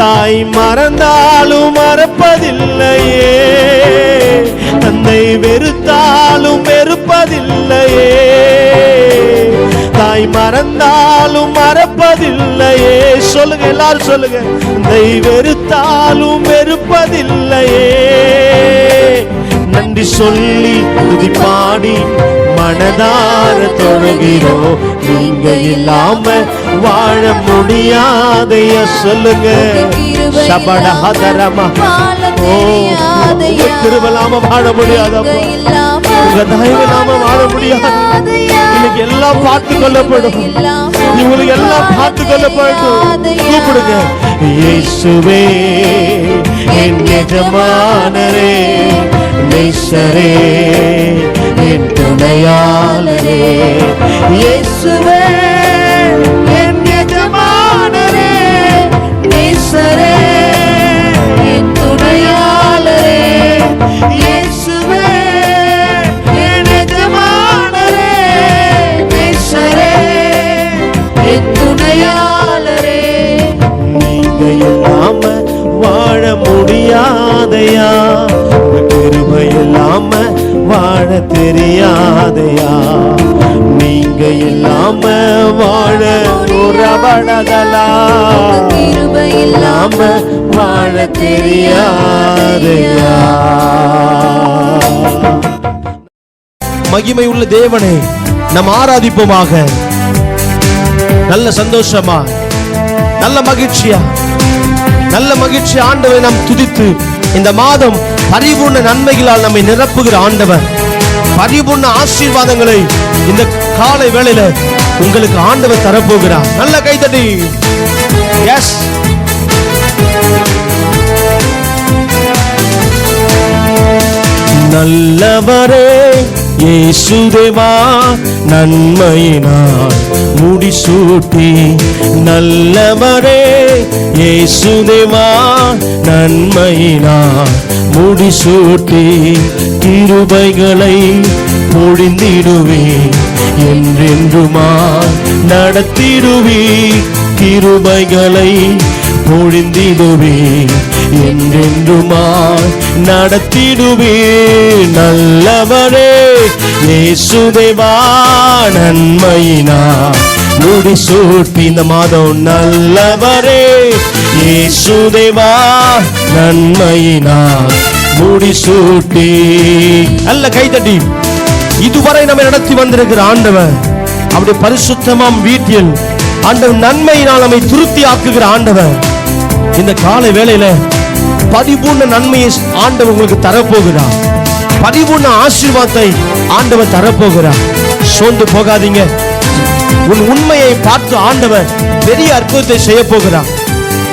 தாய் மறந்தாலும் மறப்பதில்லையே, தந்தை வெறுத்தாலும் வெறுப்பதில்லையே. தாய் மறந்தாலும் மறப்பதில்லையே. சொல்லுங்க எல்லாரும் சொல்லுங்க, தந்தை வெறுத்தாலும் வெறுப்பதில்லையே. நன்றி சொல்லி துதி பாடி மனதார தொழுகிறோம். நீங்க இல்லாம வாழ முடியாதையா சொல்லுங்க. சபடஹதரமா ஓ கிருபையில்லாம வாழ முடியாதப்பா, உங்க தயவு இல்லாம வாழ முடியாது. இன்னைக்கு எல்லாம் பார்த்து கொள்ளப்படும், உங்களுக்கு எல்லாம் பார்த்து கொள்ளப்படும். கூப்பிடுங்க. இயேசுவே என் எஜமானரே, நேசரே என் துணையாளரே. இயேசுவே என் எஜமானரே, நேசரே என் துணையாளரே. இயேசுவே என் எஜமானரே, நேசரே என் துணையாளரே. நீங்க இல்லாம வாழ முடியாதையா, கிருபை இல்லாம வாழ தெரியாதையா. நீங்க இல்லாம வாழ உறவடதலா, கிருபை இல்லாம வாழ தெரியாதையா. மகிமை உள்ள தேவனை நாம் ஆராதிப்போமாக. நல்ல சந்தோஷமா, நல்ல மகிழ்ச்சியா, நல்ல மகிழ்ச்சி ஆண்டவரை நாம் துதித்து, இந்த மாதம் பரிபூர்ண நன்மைகளால் நம்மை நிரப்புகிற ஆண்டவர், பரிபூர்ண ஆசீர்வாதங்களை இந்த காலை வேளையில உங்களுக்கு ஆண்டவர் தரப்போகிறார். நல்ல கைதட்டி. எஸ், நல்லவரே இயேசுதேவா, நன்மையினால் முடிசூட்டி. நல்லவரே இயேசுதேவா, நன்மையினால் முடிசூட்டி. கிருபைகளை பொழிந்திடுவே, என்றென்றுமா நடத்திடுவே. கிருபைகளை பொழிந்திடுவே, என்றென்றுமா நடத்திடுவே. நல்லவரே இயேசுதேவா, நன்மையினால் முடிசூட்டி. இந்த மாதம் நல்லவரே இயேசுதேவா, நன்மையினால் முடிசூட்டி. நல்ல கைதட்டி. இதுவரை நம்மை நடத்தி வந்திருக்கிற ஆண்டவர், அவருடைய பரிசுத்தமாம் வீட்டில் ஆண்டவர் நன்மையினால் நம்மை திருப்தி ஆக்குகிற ஆண்டவர், இந்த காலை வேளையில பரிபூர்ண நன்மையை ஆண்டவர் உங்களுக்கு தரப்போகிறார். பரிபூர்ண ஆசீர்வாதத்தை ஆண்டவர் தரப்போகிறார். சோர்ந்து போகாதீங்க. உன் உண்மையை பார்த்து ஆண்டவர் பெரிய அற்புதத்தை செய்ய போகிறார்.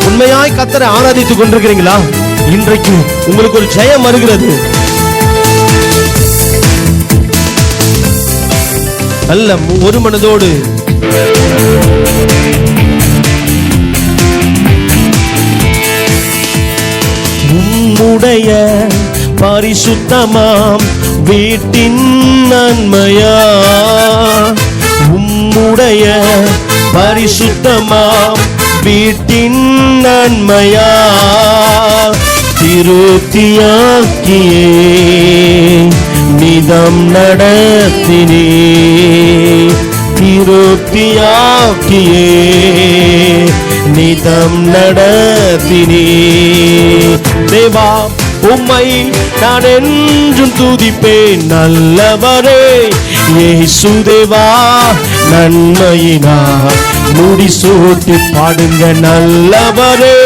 உண்மையாய் கர்த்தரை ஆராதித்துக் கொண்டிருக்கிறீங்களா? இன்றைக்கு உங்களுக்கு ஒரு ஜெயம் வருகிறது. நல்ல ஒரு மனதோடு உம்முடைய பரிசுத்தமாம் வீட்டின் நன்மையா, உம்முடைய பரிசுத்தமாம் வீட்டின் நன்மையா, திருப்தியாக்கியே நிதம் நடத்தினே. திருப்தியாக்கியே நிதம் நடத்தினே. தேவா உம்மை நான் என்றும் துதிப்பேன். நல்லவரே இயேசுதேவா, நன்மையினால் முடிசூட்டி. பாடுங்க. நல்லவரே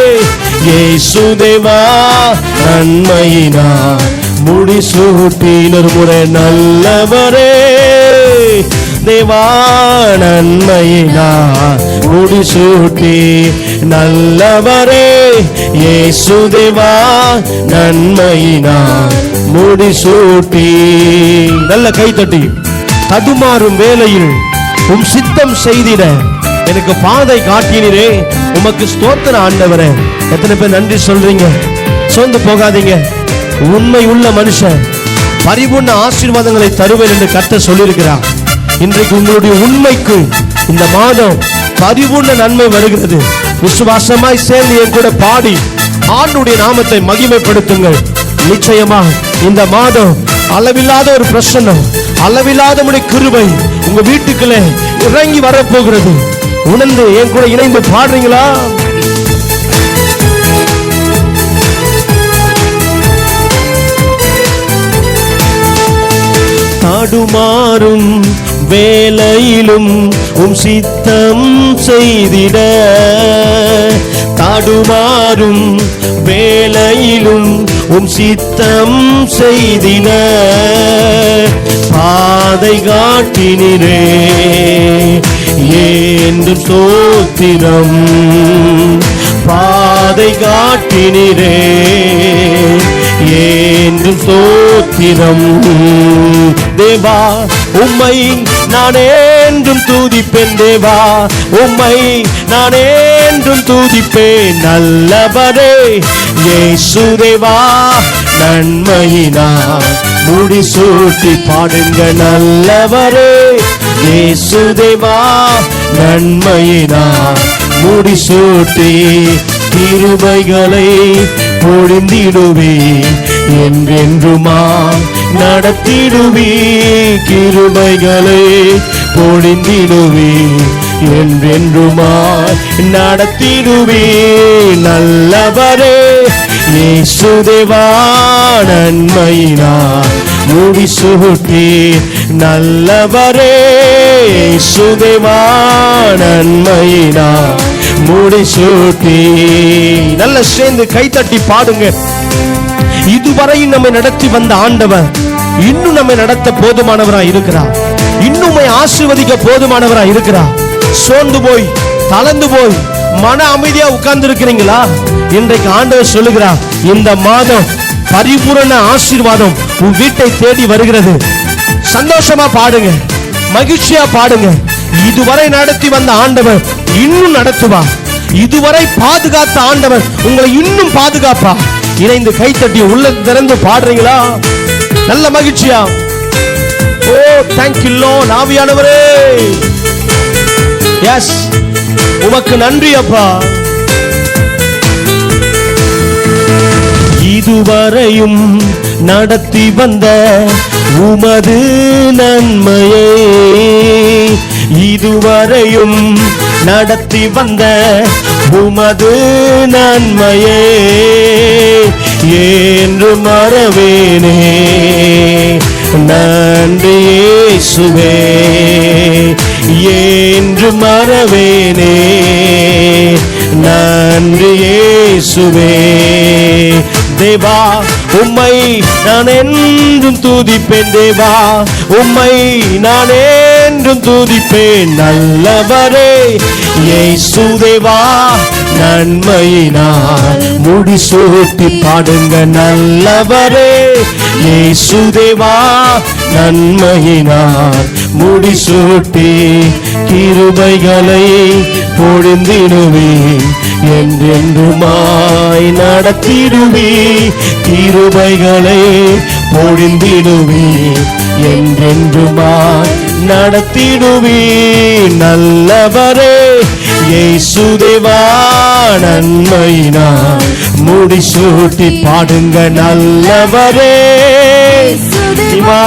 இயேசுதேவா, நன்மையினால் முடிசூட்டி. இன்னொரு முறை. நல்லவரே தேவா, நன்மையினால் முடிசூட்டி. நல்லவரே இயேசுதேவா, நன்மையினால் முடிசூட்டி. நல்ல கைதட்டி. தடுமாறும் வேளையில் உம் சித்தம் செய்திட எனக்கு பாதை காட்டினீரே, உமக்கு ஸ்தோத்திர ஆண்டவரே. எத்தனை பேர் நன்றி சொல்றீங்க? சோர்ந்து போகாதீங்க. உண்மை உள்ள மனுஷன் பரிபூர்ண ஆசீர்வாதங்களை தருவேன் என்று கர்த்தர் சொல்லியிருக்கிறார். இன்றைக்கு உங்களுடைய உண்மைக்கு இந்த மாதம் பரிபூர்ண நன்மை வருகிறது. விசுவாசமாய் சேர்ந்து என் கூட பாடி ஆண்டுடைய நாமத்தை மகிமைப்படுத்துங்கள். நிச்சயமா இந்த மாதம் அளவில்லாத ஒரு பிரசன்னம், அளவில்லாத கிருபை உங்க வீட்டுக்குள்ளே இறங்கி வரப்போகிறது. உணர்ந்து என் கூட இணைந்து பாடுறீங்களா? தாடுமாறும் வேலையிலும் சித்தம் செய்திட, தாடுமாறும் வேலையிலும் சித்தம் செய்திட பாதை காட்டினரே என்றும் ஸ்தோத்திரம். பாதை காட்டினரே என்றும் ஸ்தோத்திரம். தேவா உம்மை நான் என்றும் துதிப்பேன், தேவா உம்மை நான் என்றும் துதிப்பேன். நல்லவரே இயேசு தேவா நன்மையினால் முடிசூட்டி பாடுங்க. நல்லவரே இயேசு தேவா நன்மையினால் முடிசூட்டி கிருபைகளை பொழிந்திடுவே என்றென்றுமா நடத்திடுவே. கிருபைகளை பொழிந்திடுவே என்றென்றுமா நடத்திடுவே. நல்லவரே இயேசு தேவா நன்மையினால் முடிசூட்டி. நல்லவரே இயேசு தேவா நன்மையினால் முடிசூட்டி. நல்ல சேர்ந்து கைத்தட்டி பாடுங்க. இதுவரை நம்மை நடத்தி வந்த ஆண்டவர் இன்னும் நம்மை நடத்த போதுமானவராய் இருக்கிறார். இன்னும் ஆசீர்வதிக்க போதுமானவராய் இருக்கிறார். சோர்ந்து போய் தளர்ந்து போய் மன அமைதியா உட்கார்ந்து இருக்கிறீங்களா? இன்றைக்கு ஆண்டவர் சொல்லுகிறார், இந்த மாதம் பரிபூரண ஆசீர்வாதம் உன் வீட்டை தேடி வருகிறது. சந்தோஷமா பாடுங்க, மகிழ்ச்சியா பாடுங்க. இதுவரை நடத்தி வந்த ஆண்டவர் இன்னும் நடத்துவார். இதுவரை பாதுகாத்த ஆண்டவர் உங்களை இன்னும் பாதுகாப்பா. இணைந்து கைத்தட்டி உள்ள திறந்து பாடுறீங்களா? நல்ல மகிழ்ச்சியா. ஓ தேங்க்யூ லார்ட். ஆவியானவரே எஸ் உமக்கு நன்றி அப்பா. இதுவரையும் நடத்தி வந்த உமது நன்மையை, இதுவரையும் நடத்தி வந்த உமது நன்மையே என்று மறவேனே. நன்றி இயேசுவே என்று மறவேனே. நன்றி இயேசுவே. தேவா உம்மை நான் என்றும் துதிப்பேன். தேவா உம்மை நான் என்றும் துதிப்பேன். நல்லவரே இயேசு தேவா நன்மையினால் முடிசூட்டி பாடுங்க. நல்லவரே இயேசு தேவா நன்மையினால் முடிசூட்டி கிருபைகளை பொழிந்திடுவே என்றென்றுமாய் நடத்திடுவே. கிருபைகளை பொழிந்திடுவே என்றென்றுமாய் நடத்திடுவே. நல்லவரே இயேசு தேவா நன்மையினால் முடிசூட்டி பாடுங்க. நல்லவரே தேவா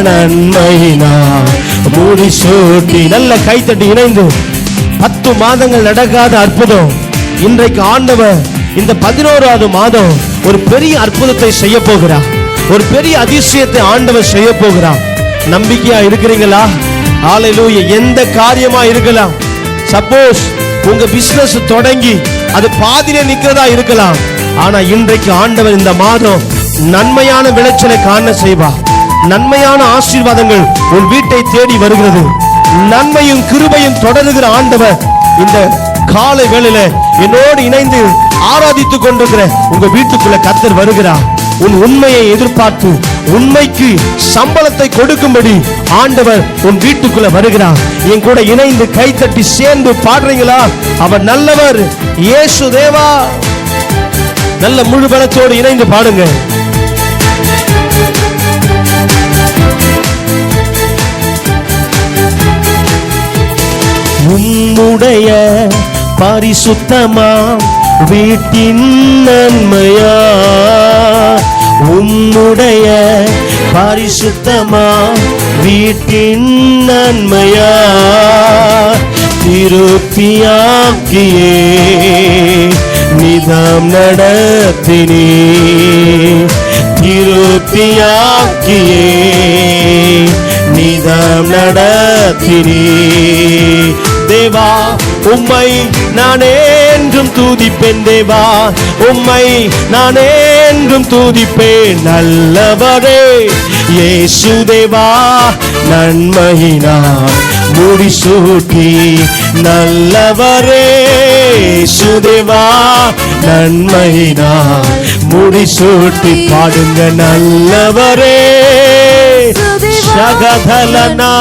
நன்மையினால் முடிசூட்டி. நல்ல கைத்தட்டி இணைந்து 10 மாதங்கள் நடக்காத அற்புதம் இன்றைக்கு ஆண்டவர் இந்த 11வது மாதம் ஒரு பெரிய அற்புதத்தை செய்ய போகிறார். ஒரு பெரிய அதிசயத்தை ஆண்டவர் செய்ய போகிறார். நம்பிக்கையா இருக்கிறீங்களா? ஹல்லேலூயா. எந்த காரியமா இருக்கலாம். சப்போஸ் உங்க பிசினஸ் தொடங்கி அது பாதியிலே நிக்கிறதா இருக்கலாம். ஆனா இன்றைக்கு ஆண்டவர் இந்த மாதம் நன்மையான விளைச்சலை காண செய்வார். நன்மையான ஆசீர்வாதங்கள் உன் வீட்டை தேடி வருகிறது. நன்மையும் கிருபையும் தொடருகிற ஆண்டவர் இந்த காலை வேளையில என்னோடு இணைந்து ஆராதித்துக் கொண்டிருக்கிற உங்க வீட்டுக்குள்ள கர்த்தர் வருகிறார். உன் உண்மையை எதிர்பார்த்து உண்மைக்கு சம்பளத்தை கொடுக்கும்படி ஆண்டவர் உன் வீட்டுக்குள்ள வருகிறார். என் கூட இணைந்து கைத்தட்டி சேர்ந்து பாடுறீங்களா? அவர் நல்லவர் இயேசு தேவா. நல்ல முழு பலத்தோடு இணைந்து பாடுங்க. உம்முடைய பரிசுத்தமாம் வீட்டின் நன்மையா, உம்முடைய பரிசுத்தமாம் வீட்டின் நன்மையா திருப்தியாக்கியே நிதம் நடத்தினே. திருப்தியாக்கியே அற்புதம் நடத்தினீ. தேவா உம்மை நான் என்றும் துதிப்பேன். தேவா உம்மை நான் என்றும் துதிப்பேன். நல்லவரே இயேசு தேவா நன்மையினார் முடிசூட்டி. நல்லவரே இயேசு தேவா நன்மையினார் முடிசூட்டி. பாடுங்க நல்லவரே சகதலனா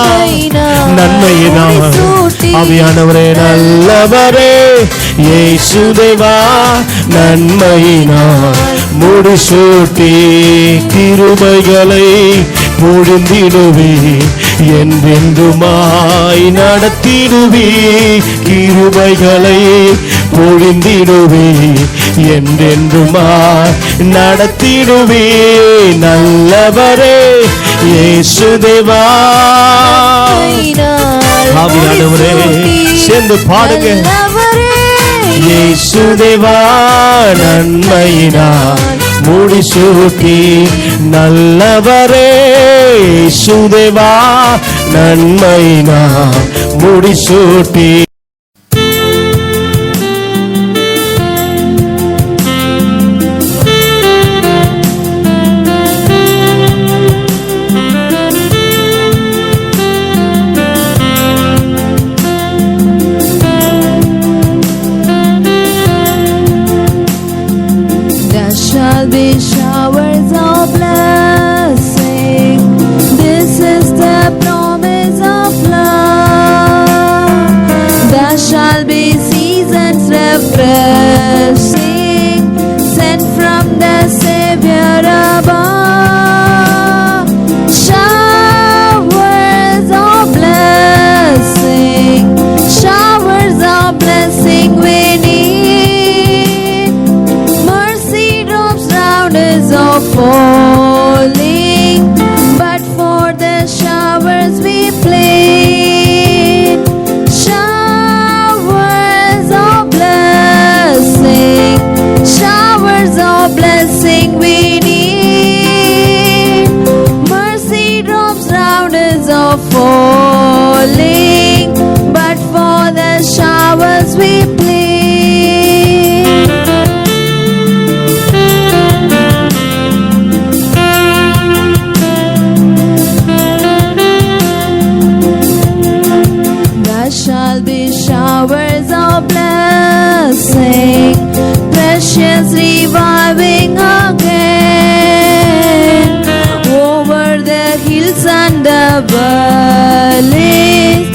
நன்மையினார். ஆவியானவரே நல்லவரே இயேசு தேவா நன்மையினார் முடிசூட்டி. கிருபைகளை பொழிந்திடுவே என்றென்றுமாய் நடத்திடுவே. கிருபைகளை பொழிந்திடுவே என்றென்றுமாய் நடத்திடுவே. நல்லவரே இயேசு தேவா. ஆவியானவரே சேர்ந்து பாடுங்க. இயேசு தேவா நன்மையினார் முடிசூட்டி. நல்லவரே இயேசு தேவா நன்மையினார் முடிசூட்டி. Showers of blessing, this is the promise of love. There shall be seasons refreshing, sent from the Savior above. Showers of blessing, showers of blessing we need. Mercy drops round us are falling, but for the showers we plead. Showers of blessing, showers of blessing we need. Mercy drops round us are falling, but for the showers we plead. There shall be showers of blessing, precious reviving again, over the hills and the valleys,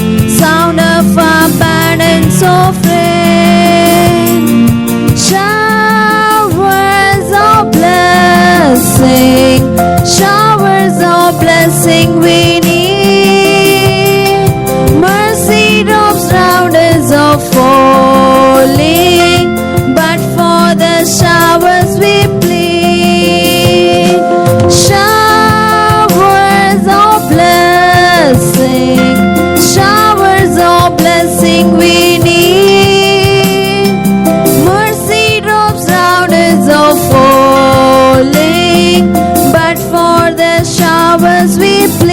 sound of abundance of rain. Showers of blessing, showers of blessing we need. Mercy drops round us are falling, but for the showers we plead. Showers of blessing, showers of blessing we need. Mercy drops round us are falling, but for the showers we plead.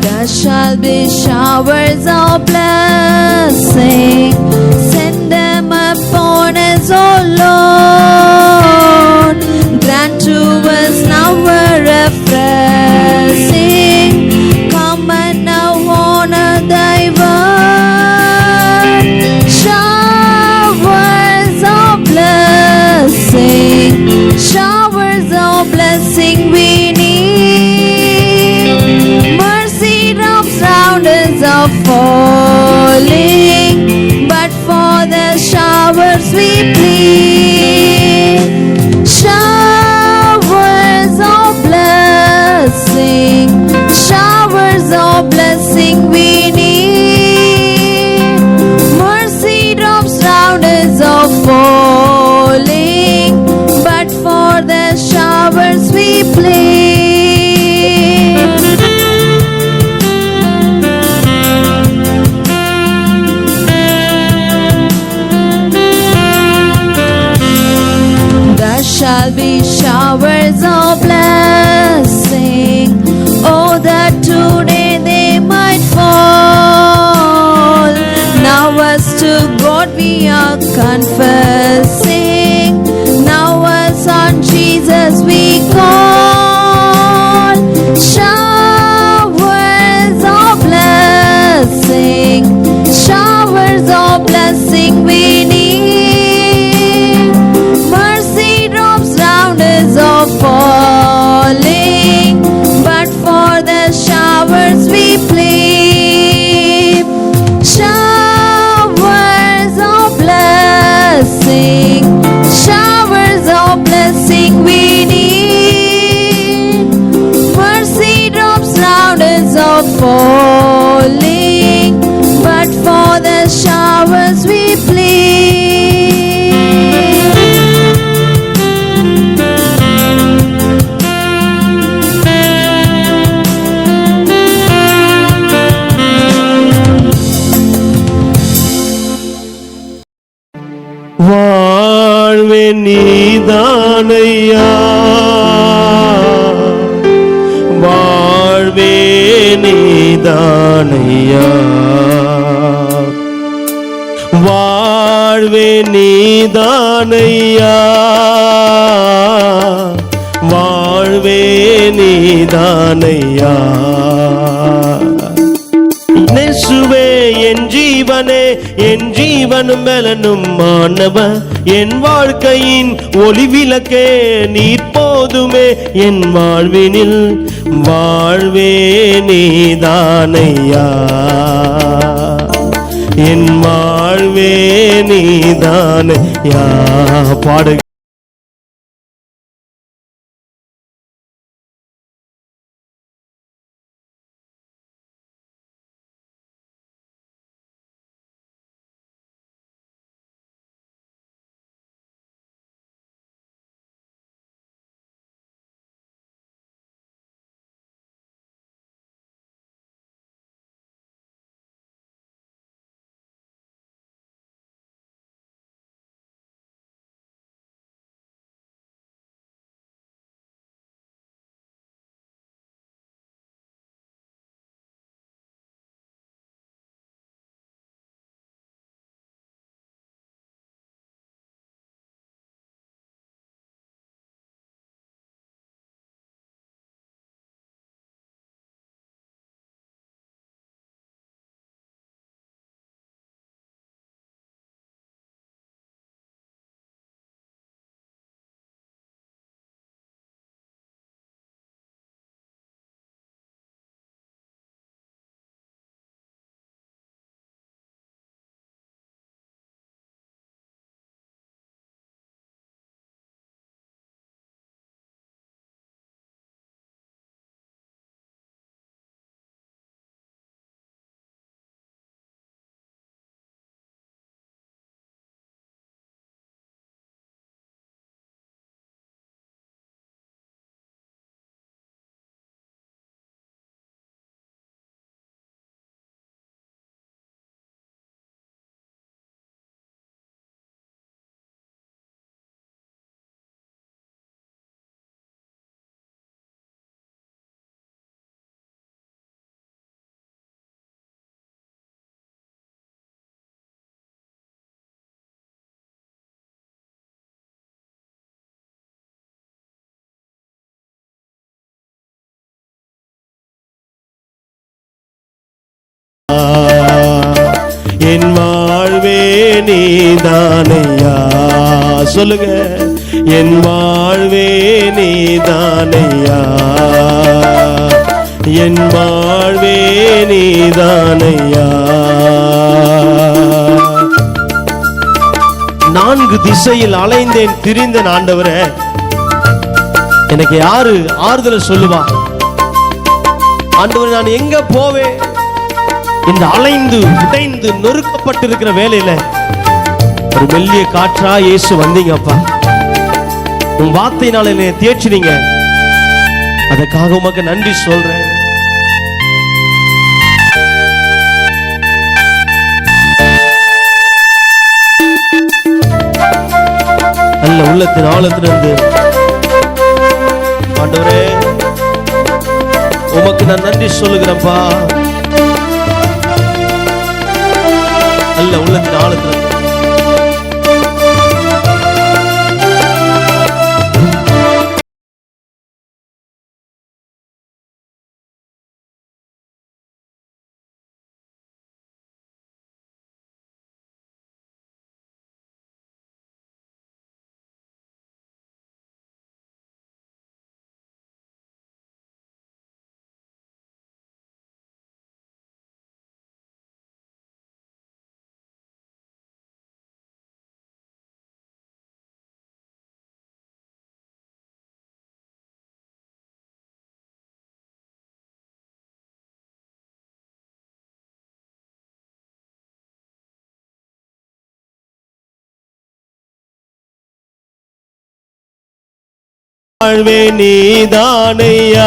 There shall be showers of blessing, send them upon us, O Lord. Grant to us now a refreshing, come and now honor thy word. Showers of blessing, showers of blessing we need. Mercy drops round us are falling, but for the showers we plead. Showers of blessing, showers of blessing we need. Mercy drops round us are falling, but for the showers we plead. shall be showers of blessing. Oh, that today they might fall. Now as to God we are confessing. Now as on Jesus we call. Showers of blessing, showers of blessing we need. Mercy drops round us are falling, but for the showers we plead. Showers of blessing, showers of blessing we need. Mercy drops round us are falling, but for the showers we plead. வாழ்வே நீதானையா, வாழ்வே நீதானையா, வாழ்வே நீதானையா, வாழ்வே நீதானையா. இயேசுவே என் ஜீவனே, என் ஜீவனும் பலனும் மாணவன், என் வாழ்க்கையின் ஒளி விளக்கே நீர் போதுமே என் வாழ்வினில். வாழ்வே நீதானையா, என் வாழ்வே நீதானையா. பாடு. என் வாழ்வே நீதானையா. சொல்லுங்க, என் வாழ்வே நீதானையா, என் வாழ்வே நீதானையா. 4 திசையில் அலைந்தேன் திரிந்தேன் ஆண்டவரே, எனக்கு யாரு ஆறுதல் சொல்லுவா? ஆண்டவரே, நான் எங்க போவேன்? இந்த அலைந்து உடைந்து நொறுக்கப்பட்டிருக்கிற வேலையில ஒரு மெல்லிய காற்றா இயேசு வந்தீங்கப்பா. உன் வார்த்தையினால என்னை தேற்றினீங்க. அதுக்காக உமக்கு நன்றி சொல்றேன். நல்ல உள்ளத்தின் ஆழத்திலிருந்து ஆண்டவரே உமக்கு நான் நன்றி சொல்லுகிறேன்ப்பா. நல்ல உள்ளத்தின் ஆழத்திலிருந்து வாழ்வே நீதானையா,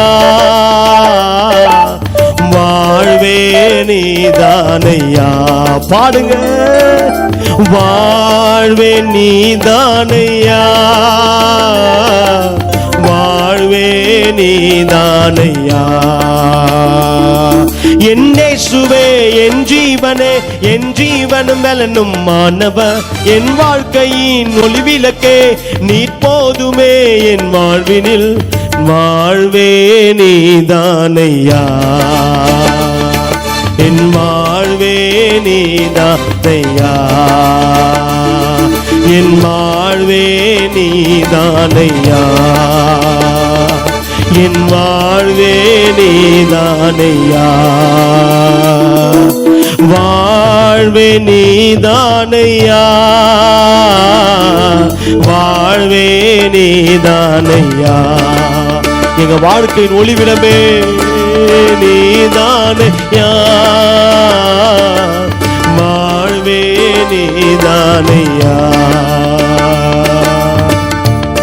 வாழ்வே நீதானையா. பாடுங்க. வாழ்வே நீதானையா, வாழ்வே நீதானையா. என் இயேசுவே என் ஜீவனே, என் ஜீவனும் பலனும் மானவர், என் வாழ்க்கையின் ஒளிவிளக்கே நீர் போதுமே என் வாழ்வினில். வாழ்வே நீதானையா, என் வாழ்வே நீதானையா, என் வாழ்வே நீதானையா, என் வாழ்வே நீதானையா. வாழ்வே நீதானையா, வாழ்வே நீதானையா. எங்க வாழ்க்கையின் ஒளிவிடமே நீதானையா, வாழ்வே நீதானையா.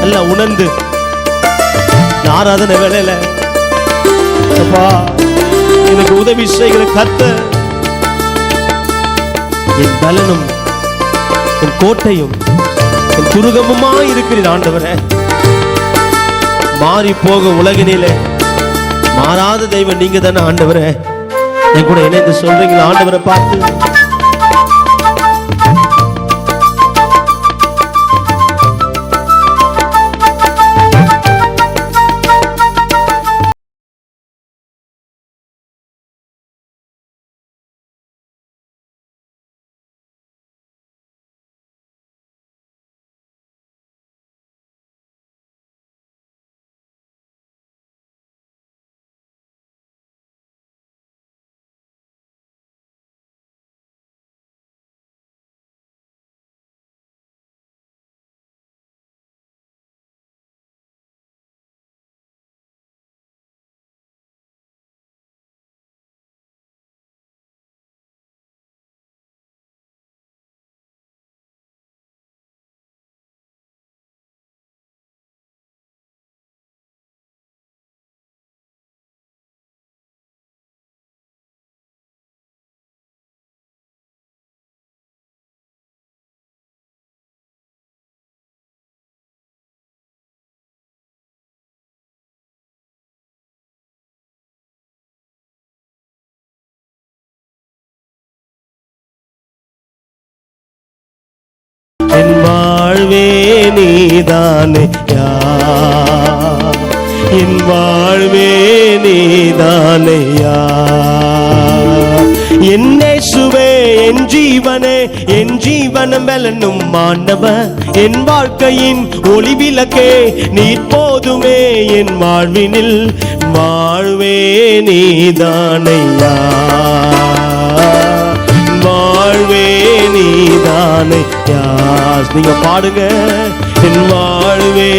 எல்லாம் உணர்ந்து ஆராதனை வேலையில அப்பா எனக்கு உதவி செய்கிற கர்த்தர் என் பலனும் என் கோட்டையும் என் துருகமுமா இருக்கிற ஆண்டவரே. மாறி போக உலகினிலே மாறாத தெய்வம் நீங்க தானே ஆண்டவரே. என் கூட இணைந்து சொல்றீங்களா ஆண்டவரை பார்த்து? என் வாழ்வே நீதானையா, என் வாழ்வே நீதானையா. என் இயேசுவே என் ஜீவனே, என் ஜீவனும் பலனும் மானவர், என் வாழ்க்கையின் ஒளிவிளக்கே நீர் போதுமே என் வாழ்வினில். வாழ்வே நீதானையா, வாழ்வே நீதானையா. நீங்க பாடுங்க. என் வாழ்வே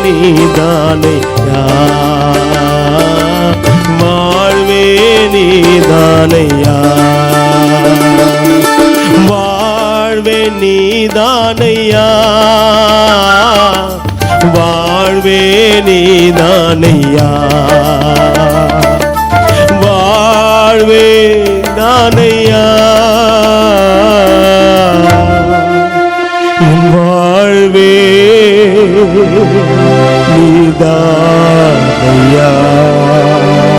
நீதானையா, வாழ்வே நீதானையா, வாழ்வே நீதானையா, வாழ்வே நீதானையா, வாழ்வே நானையா, என் வாழ்வே நீதான்